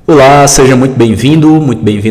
Olá, seja muito bem-vindo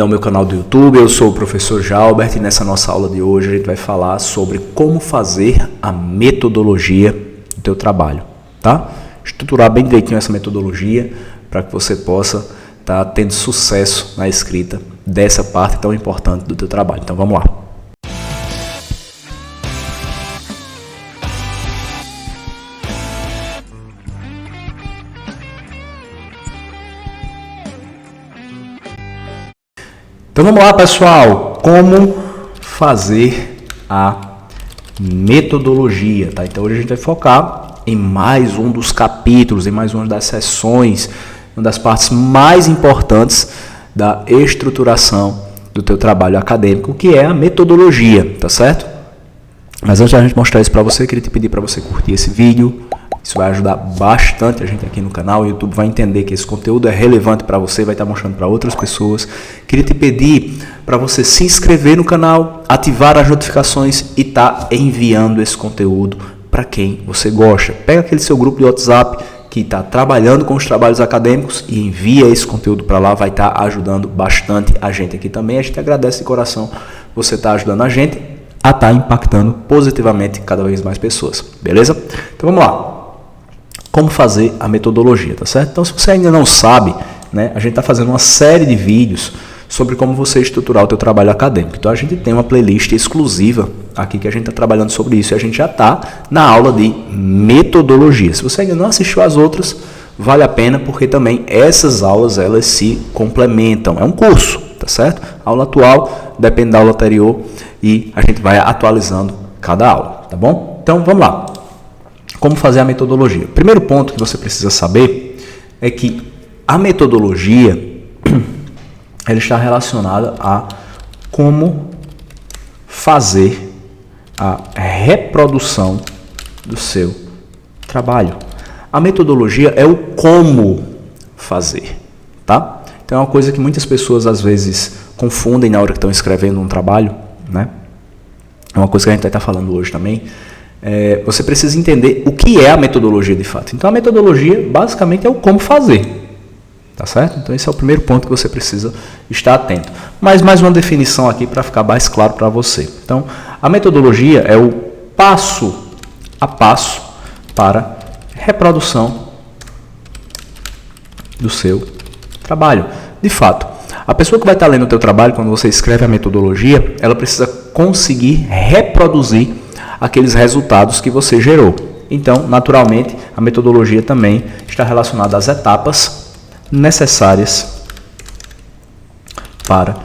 ao meu canal do YouTube. Eu sou o professor Jalbert e nessa nossa aula de hoje a gente vai falar sobre como fazer a metodologia do teu trabalho, tá? Estruturar bem direitinho essa metodologia para que você possa estar tendo sucesso na escrita dessa parte tão importante do teu trabalho. Então vamos lá. Então vamos lá, pessoal, como fazer a metodologia, tá? Então hoje a gente vai focar em mais um dos capítulos, em mais uma das sessões, uma das partes mais importantes da estruturação do teu trabalho acadêmico, que é a metodologia, tá certo? Mas antes da gente mostrar isso para você, eu queria te pedir para você curtir esse vídeo. Isso vai ajudar bastante a gente aqui no canal. O YouTube vai entender que esse conteúdo é relevante para você, vai estar mostrando para outras pessoas. Queria te pedir para você se inscrever no canal, ativar as notificações e estar enviando esse conteúdo para quem você gosta. Pega aquele seu grupo de WhatsApp que está trabalhando com os trabalhos acadêmicos e envia esse conteúdo para lá, vai estar ajudando bastante a gente aqui também. A gente agradece de coração você estar ajudando a gente a estar impactando positivamente cada vez mais pessoas, beleza? Então vamos lá. Como fazer a metodologia, tá certo? Então, se você ainda não sabe, né, a gente está fazendo uma série de vídeos sobre como você estruturar o teu trabalho acadêmico. Então, a gente tem uma playlist exclusiva aqui que a gente está trabalhando sobre isso e a gente já está na aula de metodologia. Se você ainda não assistiu às outras, vale a pena porque também essas aulas, elas se complementam. É um curso, tá certo? A aula atual depende da aula anterior e a gente vai atualizando cada aula, tá bom? Então, vamos lá. Como fazer a metodologia? O primeiro ponto que você precisa saber é que a metodologia ela está relacionada a como fazer a reprodução do seu trabalho. A metodologia é o como fazer, tá? Então é uma coisa que muitas pessoas às vezes confundem na hora que estão escrevendo um trabalho, né? É uma coisa que a gente vai estar falando hoje também. Você precisa entender o que é a metodologia de fato. Então a metodologia basicamente é o como fazer, tá certo? Então esse é o primeiro ponto que você precisa estar atento. Mas mais uma definição aqui para ficar mais claro para você. Então a metodologia é o passo a passo para reprodução do seu trabalho. De fato, a pessoa que vai estar lendo o teu trabalho, quando você escreve a metodologia, ela precisa conseguir reproduzir aqueles resultados que você gerou. Então, naturalmente, a metodologia também está relacionada às etapas necessárias para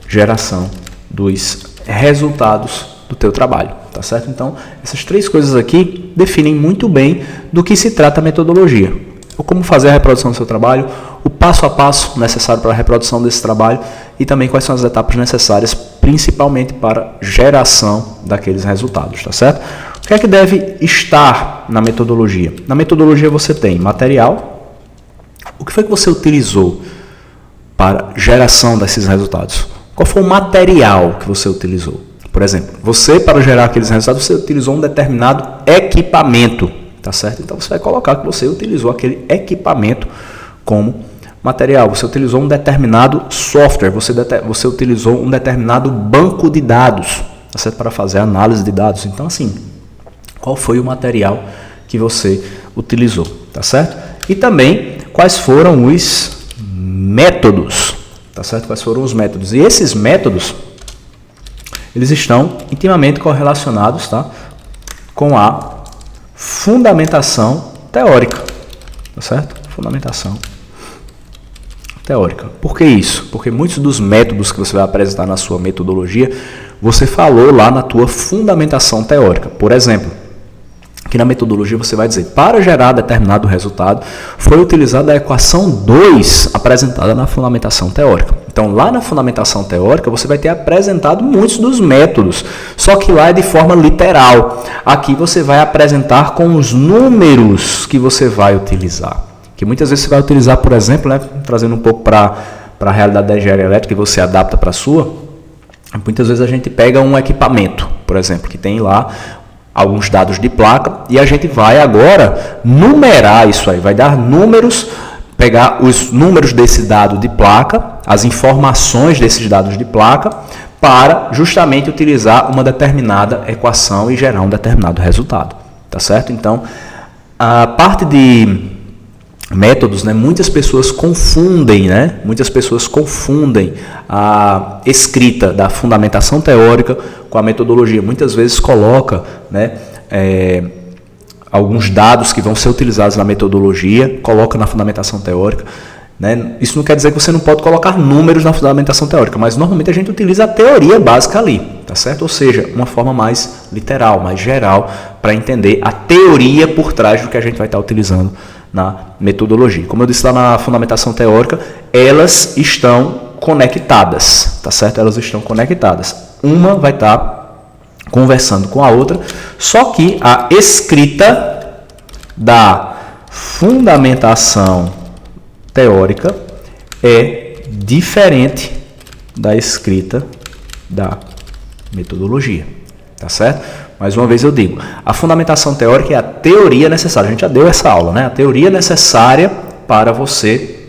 geração dos resultados do teu trabalho, tá certo? Então, essas três coisas aqui definem muito bem do que se trata a metodologia. O como fazer a reprodução do seu trabalho, o passo a passo necessário para a reprodução desse trabalho e também quais são as etapas necessárias, principalmente para geração daqueles resultados, tá certo? O que é que deve estar na metodologia? Na metodologia você tem material. O que foi que você utilizou para geração desses resultados? Qual foi o material que você utilizou? Por exemplo, você para gerar aqueles resultados, você utilizou um determinado equipamento, tá certo? Então você vai colocar que você utilizou aquele equipamento como material. Você utilizou um determinado software, você utilizou um determinado banco de dados, tá certo? Para fazer análise de dados. Então assim, qual foi o material que você utilizou, tá certo? E também quais foram os métodos, tá certo? Quais foram os métodos? E esses métodos, eles estão intimamente correlacionados, tá? Com a fundamentação teórica, tá certo? Fundamentação teórica. Por que isso? Porque muitos dos métodos que você vai apresentar na sua metodologia, você falou lá na tua fundamentação teórica. Por exemplo, aqui na metodologia você vai dizer, para gerar determinado resultado, foi utilizada a equação 2 apresentada na fundamentação teórica. Então, lá na fundamentação teórica, você vai ter apresentado muitos dos métodos, só que lá é de forma literal. Aqui você vai apresentar com os números que você vai utilizar. Que muitas vezes você vai utilizar, por exemplo, né, trazendo um pouco para a realidade da engenharia elétrica e você adapta para a sua, muitas vezes a gente pega um equipamento, por exemplo, que tem lá alguns dados de placa e a gente vai agora numerar isso aí, vai dar números pegar os números desse dado de placa, as informações desses dados de placa, para justamente utilizar uma determinada equação e gerar um determinado resultado, tá certo? Então, a parte de métodos, né, muitas pessoas confundem a escrita da fundamentação teórica com a metodologia. Muitas vezes coloca, né, alguns dados que vão ser utilizados na metodologia, coloca na fundamentação teórica, né? Isso não quer dizer que você não pode colocar números na fundamentação teórica, mas normalmente a gente utiliza a teoria básica ali, tá certo? Ou seja, uma forma mais literal, mais geral, para entender a teoria por trás do que a gente vai estar utilizando na metodologia. Como eu disse lá na fundamentação teórica, elas estão conectadas, tá certo? Elas estão conectadas. Uma vai estar conversando com a outra, só que a escrita da fundamentação teórica é diferente da escrita da metodologia, tá certo? Mais uma vez eu digo, a fundamentação teórica é a teoria necessária. A gente já deu essa aula, né? A teoria necessária para você,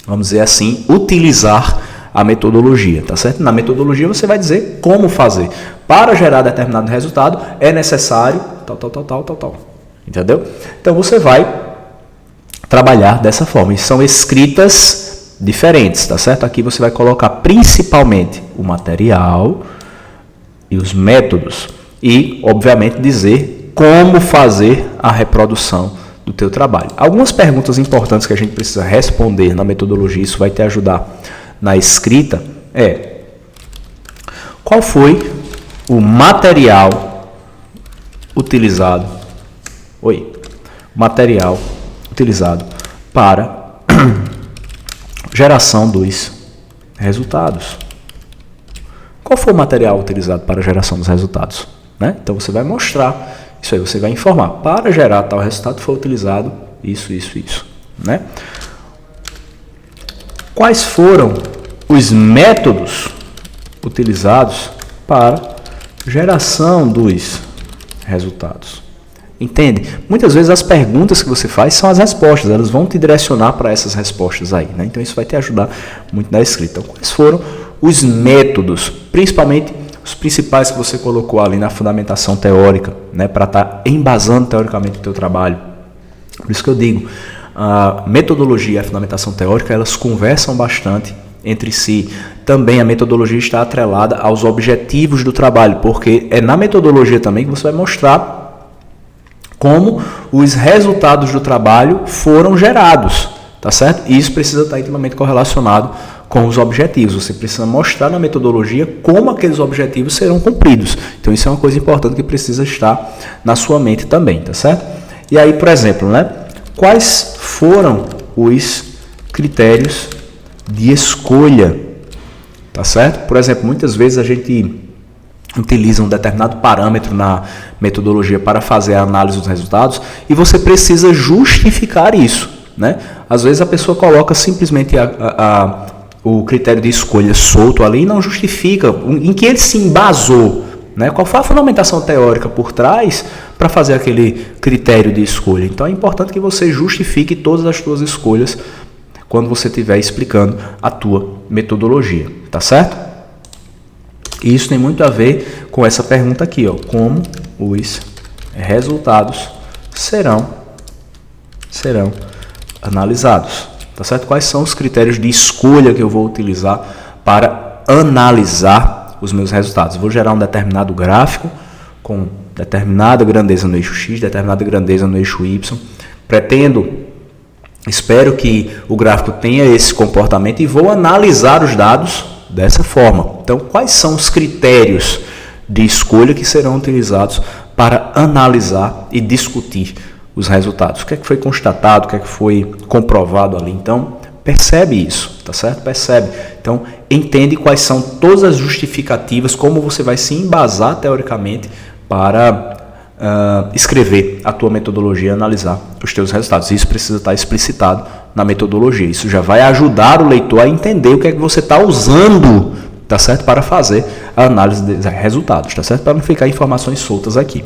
vamos dizer assim, utilizar a metodologia, tá certo? Na metodologia você vai dizer como fazer. Para gerar determinado resultado é necessário tal. Entendeu? Então você vai trabalhar dessa forma. E são escritas diferentes, tá certo? Aqui você vai colocar principalmente o material e os métodos e, obviamente, dizer como fazer a reprodução do teu trabalho. Algumas perguntas importantes que a gente precisa responder na metodologia, isso vai te ajudar na escrita, qual foi o material utilizado para geração dos resultados. Qual foi o material utilizado para a geração dos resultados? Né? Então você vai mostrar isso aí, você vai informar. Para gerar tal resultado foi utilizado isso. Né? Quais foram os métodos utilizados para geração dos resultados? Entende? Muitas vezes as perguntas que você faz são as respostas, elas vão te direcionar para essas respostas aí, né? Então isso vai te ajudar muito na escrita. Então, quais foram os métodos, principalmente os principais que você colocou ali na fundamentação teórica, né? Para estar embasando teoricamente o teu trabalho. Por isso que eu digo, a metodologia e a fundamentação teórica, elas conversam bastante entre si. Também a metodologia está atrelada aos objetivos do trabalho, porque é na metodologia também que você vai mostrar como os resultados do trabalho foram gerados, tá certo? E isso precisa estar intimamente correlacionado com os objetivos. Você precisa mostrar na metodologia como aqueles objetivos serão cumpridos. Então isso é uma coisa importante que precisa estar na sua mente também, tá certo? E aí, por exemplo, né? Quais foram os critérios de escolha, tá certo? Por exemplo, muitas vezes a gente utiliza um determinado parâmetro na metodologia para fazer a análise dos resultados e você precisa justificar isso, né? Às vezes a pessoa coloca simplesmente o critério de escolha solto ali e não justifica em que ele se embasou, né? Qual foi a fundamentação teórica por trás para fazer aquele critério de escolha. Então é importante que você justifique todas as suas escolhas quando você estiver explicando a tua metodologia, tá certo? E isso tem muito a ver com essa pergunta aqui, ó, como os resultados serão analisados, tá certo? Quais são os critérios de escolha que eu vou utilizar para analisar os meus resultados? Vou gerar um determinado gráfico com determinada grandeza no eixo X, determinada grandeza no eixo Y. Espero que o gráfico tenha esse comportamento e vou analisar os dados dessa forma. Então, quais são os critérios de escolha que serão utilizados para analisar e discutir os resultados? O que é que foi constatado, o que é que foi comprovado ali? Então, percebe isso, tá certo? Percebe. Então, entende quais são todas as justificativas, como você vai se embasar teoricamente para escrever a tua metodologia, analisar os teus resultados. Isso precisa estar explicitado na metodologia. Isso já vai ajudar o leitor a entender o que é que você está usando, tá certo? Para fazer a análise dos resultados, tá certo? Para não ficar informações soltas aqui.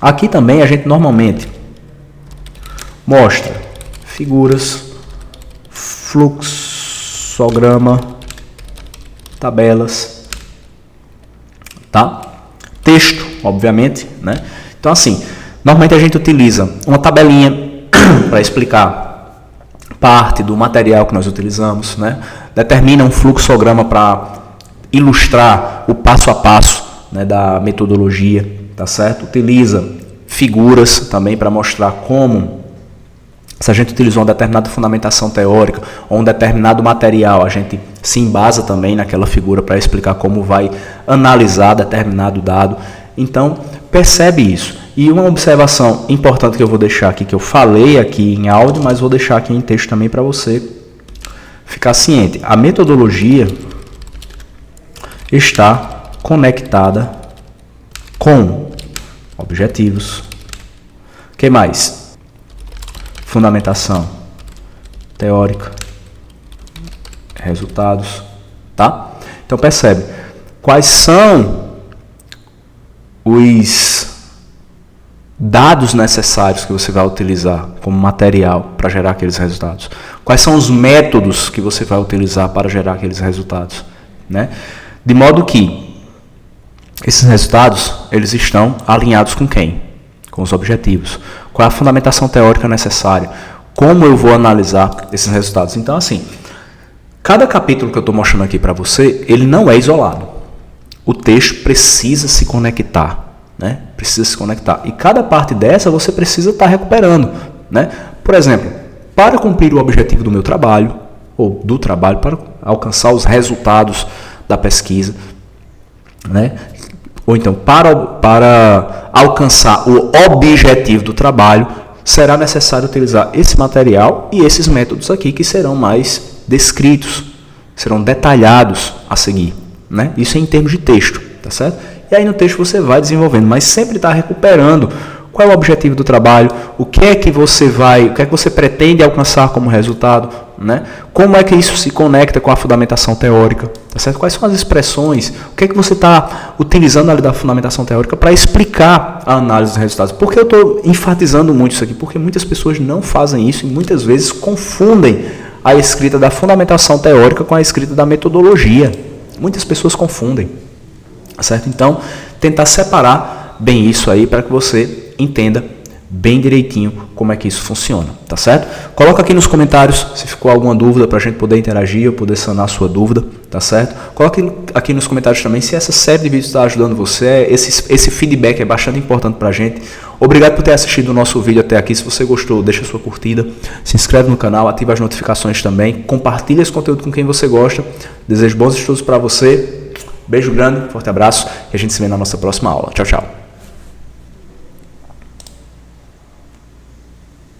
Aqui também a gente normalmente mostra figuras, fluxograma, tabelas, tá? Texto, obviamente, né? Então assim, normalmente a gente utiliza uma tabelinha para explicar parte do material que nós utilizamos, né? Determina um fluxograma para ilustrar o passo a passo, né, da metodologia, tá certo? Utiliza figuras também para mostrar como, se a gente utilizou uma determinada fundamentação teórica ou um determinado material, a gente se embasa também naquela figura para explicar como vai analisar determinado dado. Então, percebe isso. E uma observação importante que eu vou deixar aqui, que eu falei aqui em áudio, mas vou deixar aqui em texto também para você ficar ciente. A metodologia está conectada com objetivos. O que mais? Fundamentação teórica, resultados, tá? Então percebe quais são os dados necessários que você vai utilizar como material para gerar aqueles resultados. Quais são os métodos que você vai utilizar para gerar aqueles resultados, né? De modo que esses resultados, eles estão alinhados com quem? Com os objetivos. Qual é a fundamentação teórica necessária? Como eu vou analisar esses resultados? Então, assim, cada capítulo que eu estou mostrando aqui para você, ele não é isolado. O texto precisa se conectar, né? Precisa se conectar. E cada parte dessa você precisa estar recuperando, né? Por exemplo, para cumprir o objetivo do meu trabalho, ou do trabalho, para alcançar os resultados da pesquisa, né? Ou então, para alcançar o objetivo do trabalho, será necessário utilizar esse material e esses métodos aqui que serão mais descritos, serão detalhados a seguir, né? Isso é em termos de texto, tá certo? E aí no texto você vai desenvolvendo, mas sempre está recuperando qual é o objetivo do trabalho, o que é que você pretende alcançar como resultado, né? Como é que isso se conecta com a fundamentação teórica, tá certo? Quais são as expressões, o que é que você está utilizando ali da fundamentação teórica para explicar a análise dos resultados. Por que eu estou enfatizando muito isso aqui? Porque muitas pessoas não fazem isso e muitas vezes confundem a escrita da fundamentação teórica com a escrita da metodologia. Muitas pessoas confundem, tá certo? Então, tentar separar bem isso aí para que você entenda bem direitinho como é que isso funciona, tá certo? Coloca aqui nos comentários se ficou alguma dúvida para a gente poder interagir, eu poder sanar a sua dúvida, tá certo? Coloque aqui nos comentários também se essa série de vídeos está ajudando você, esse feedback é bastante importante para a gente. Obrigado por ter assistido o nosso vídeo até aqui. Se você gostou, deixa a sua curtida, se inscreve no canal, ativa as notificações também, compartilha esse conteúdo com quem você gosta. Desejo bons estudos para você, beijo grande, forte abraço e a gente se vê na nossa próxima aula. Tchau, tchau.